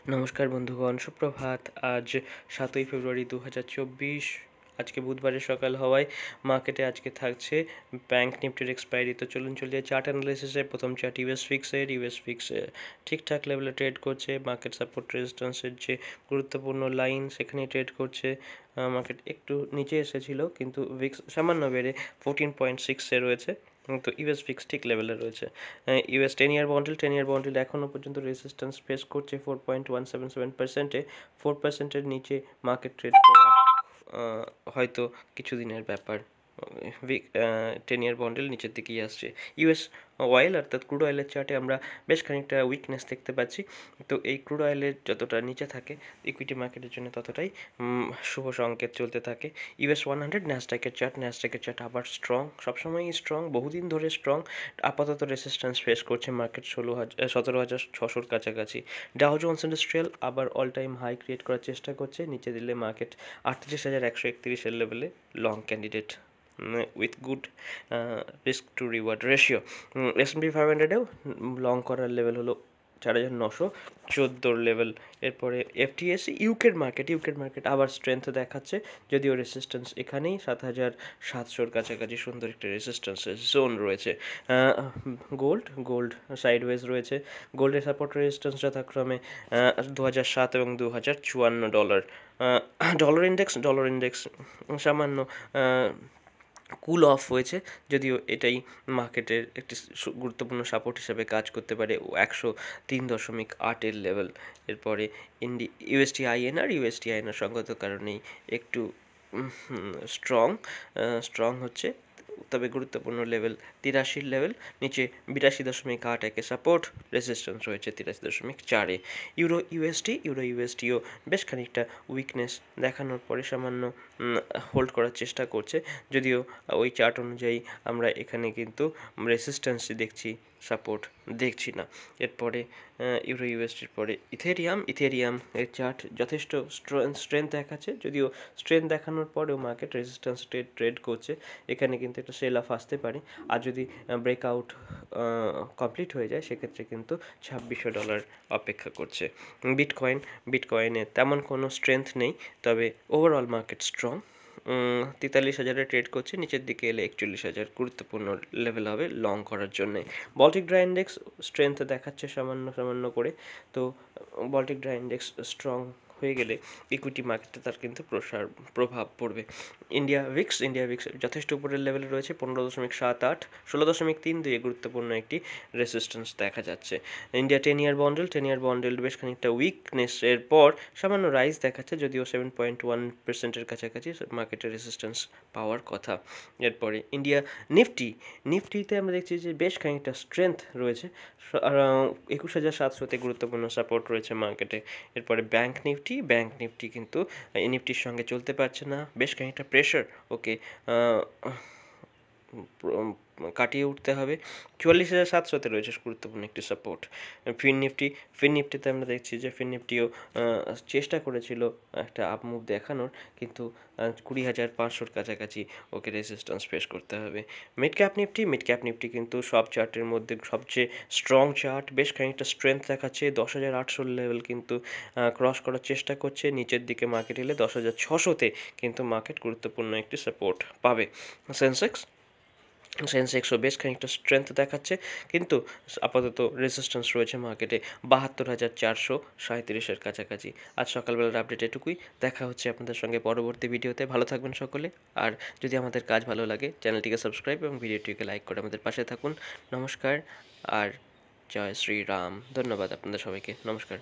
নমস্কার বন্ধুগণ, সুপ্রভাত। আজ 7ই ফেব্রুয়ারি 2024। আজকে বুধবারের সকাল হওয়ায় মার্কেটে আজকে থাকছে ব্যাংক নিফটির এক্সপায়ারি। তো চলুন চলে যাই চার্ট অ্যানালিসিসে। প্রথম চার্ট ইউএস ফিক্স ঠিকঠাক লেভেলে ট্রেড করছে। মার্কেট সাপোর্ট রেজিস্ট্যান্সের যে গুরুত্বপূর্ণ লাইন সেখানেই ট্রেড করছে। মার্কেট একটু নিচে এসেছিল, কিন্তু ভিক্স সামান্য বেড়ে 14.6-এ রয়েছে। তো ইউএস ফিক্স ঠিক লেভেলে রয়েছে। ইউএস 10 ইয়ার বন্ডেল এখনও পর্যন্ত রেজিস্ট্যান্স ফেস করছে 4.177%-এ। 4%-এর নিচে মার্কেট ট্রেড করা হয়তো কিছুদিনের ব্যাপার। 10 ইয়ার বন্ডেল নিচের দিকেই আসছে। ইউএস অয়েল অর্থাৎ ক্রুড অয়েলের চার্টে আমরা বেশ খানিকটা উইকনেস দেখতে পাচ্ছি। তো এই ক্রুড অয়েলের যতটা নিচে থাকে ইকুইটি মার্কেটের জন্য ততটাই শুভ সংকেত চলতে থাকে। ইউএস 100 ন্যাসডাকের চার্ট আবার স্ট্রং, সবসময়ই স্ট্রং, বহুদিন ধরে স্ট্রং। আপাতত রেজিস্ট্যান্স ফেস করছে মার্কেট 17,600-র কাছাকাছি। ডাও জোন্স ইন্ডাস্ট্রিয়াল আবার অল টাইম হাই ক্রিয়েট করার চেষ্টা করছে, নিচে দিলে মার্কেট 38,131-এর লেভেলে long candidate with good risk to reward ratio. S&P 500-এও লং করার লেভেল হলো 4,914 লেভেল। এরপরে এফটিএসি ইউকের মার্কেট আবার স্ট্রেংথ দেখাচ্ছে, যদিও রেজিস্ট্যান্স এখানেই 7,700-র কাছাকাছি সুন্দর একটা রেজিস্ট্যান্সের জোন রয়েছে। গোল্ড সাইডওয়েজ রয়েছে। গোল্ডের সাপোর্ট রেজিস্ট্যান্স যথাক্রমে 2007 এবং $2,054। ডলার ইন্ডেক্স সামান্য কুল অফ হয়েছে, যদিও এটাই মার্কেটের একটি গুরুত্বপূর্ণ সাপোর্ট হিসেবে কাজ করতে পারে 103.8-এর লেভেল। এরপরে ইউএসটি আইএনআর সঙ্গত কারণেই একটু স্ট্রং হচ্ছে, তবে গুরুত্বপূর্ণ লেভেল 83 লেভেল, নিচে 82.81-এ সাপোর্ট, রেজিস্ট্যান্স রয়েছে 83.4-এ। ইউএসটিও বেশ খানিকটা উইকনেস দেখানোর পরে সামান্য হোল্ড করার চেষ্টা করছে, যদিও ওই চার্ট অনুযায়ী আমরা এখানে কিন্তু রেজিস্ট্যান্সই দেখছি, সাপোর্ট দেখছি না। এরপরে ইউএসটির পরে ইথেরিয়াম এর চার্ট যথেষ্ট স্ট্রেংথ দেখাচ্ছে, যদিও স্ট্রেংথ দেখানোর পরেও মার্কেট রেজিস্ট্যান্স ট্রেড করছে। এখানে কিন্তু একটা সেল অফ আসতে পারে, আর যদি ব্রেকআউট কমপ্লিট হয়ে যায় সেক্ষেত্রে কিন্তু $2,600 অপেক্ষা করছে। বিটকয়েনে তেমন কোনো স্ট্রেংথ নেই, তবে ওভারঅল মার্কেট স্ট্রং। 43,000-এ ট্রেড করছে, নিচের দিকে এলে 41,000 গুরুত্বপূর্ণ লেভেল হবে লং করার জন্যে। বল্টিক ড্রাই ইন্ডেক্স স্ট্রেংথ দেখাচ্ছে সামান্য করে। তো বল্টিক ড্রাই ইন্ডেক্স স্ট্রং হয়ে গেলে ইকুইটি মার্কেটে তার কিন্তু প্রভাব পড়বে। ইন্ডিয়া ভিক্স যথেষ্ট উপরের লেভেলে রয়েছে, 15.78, 16.32-এ গুরুত্বপূর্ণ একটি রেজিস্ট্যান্স দেখা যাচ্ছে। ইন্ডিয়া 10 ইয়ার বন্ডেল বেশ খানিকটা উইকনেসের পর সামান্য রাইজ দেখাচ্ছে, যদিও 7.1%-এর কাছাকাছি মার্কেটের রেজিস্ট্যান্স পাওয়ার কথা। এরপরে ইন্ডিয়া নিফটিতে আমরা দেখছি যে বেশ খানিকটা স্ট্রেংথ রয়েছে, 21,700-তে গুরুত্বপূর্ণ সাপোর্ট রয়েছে মার্কেটে। এরপরে ব্যাংক নিফটি কিন্তু নিফটির সঙ্গে চলতে পারছে না, বেশ খানিকটা প্রেশার ওকে কাটিয়ে উঠতে হবে। 44,700-তে রয়েছে গুরুত্বপূর্ণ একটি সাপোর্ট। ফিন নিফটিতে আমরা দেখছি যে ফিন নিফটিও চেষ্টা করেছিল একটা আপ মুভ দেখানোর, কিন্তু 20,500-র কাছাকাছি ওকে রেজিস্ট্যান্স ফেস করতে হবে। মিড ক্যাপ নিফটি কিন্তু সব চার্টের মধ্যে সবচেয়ে স্ট্রং চার্ট, বেশ খানিকটা স্ট্রেংথ দেখাচ্ছে। 10,800 লেভেল কিন্তু ক্রস করার চেষ্টা করছে, নিচের দিকে মার্কেট এলে 10,600-তে কিন্তু মার্কেট গুরুত্বপূর্ণ একটি সাপোর্ট পাবে। সেন্সেক্সও বেশ খানিকটা স্ট্রেংথ দেখাচ্ছে, কিন্তু আপাতত রেজিস্ট্যান্স রয়েছে মার্কেটে 72,437-এর কাছাকাছি। আজ সকালবেলার আপডেট এটুকুই। দেখা হচ্ছে আপনাদের সঙ্গে পরবর্তী ভিডিওতে। ভালো থাকবেন সকলে, আর যদি আমাদের কাজ ভালো লাগে চ্যানেলটিকে সাবস্ক্রাইব এবং ভিডিওটিকে লাইক করে আমাদের পাশে থাকুন। নমস্কার আর জয় শ্রীরাম। ধন্যবাদ আপনাদের সবাইকে। নমস্কার।